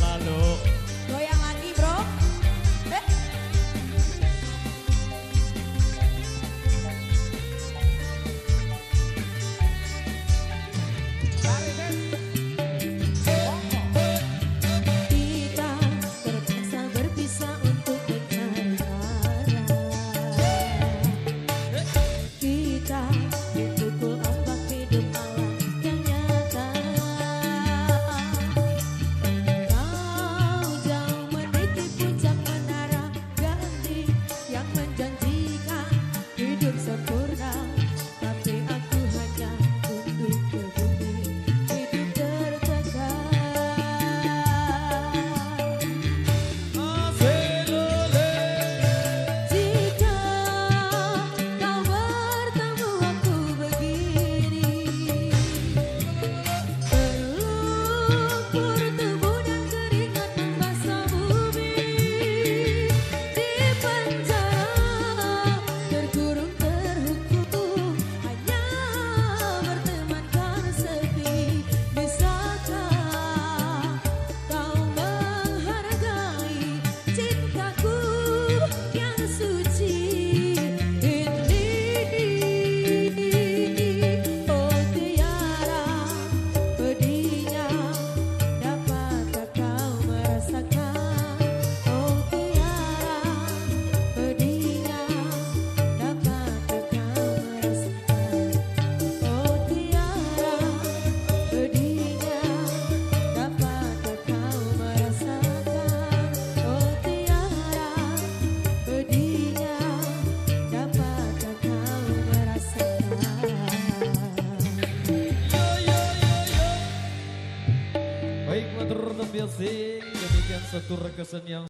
Lalu Goyang lagi bro. Kita terpaksa berpisah untuk mencari arah. Kita dipukul ombak hidup alam yang nyata. Kau jauh meniti puncak menara ganti yang menjanjikan hidup sempurna. Tapi aku hanya tunduk ke bumi, hidup tertekan. Jika kau bertemu aku begini, terlumpur tubuh dan keringat membasah bumi. Di penjara terkurung terhukum, hanya bertemankan sepi. Bisakah kau menghargai cintaku yang suci ini? Oh tiara pedihnya, dapatkah kau merasakan? Oh tiara pedihnya, dapatkah kau merasakan? Oh tiara pedihnya, dapatkah kau merasakan? Oh tiara pedihnya, dapatkah kau merasakan? baik matur nuwun biasa demikian satu rekesan yang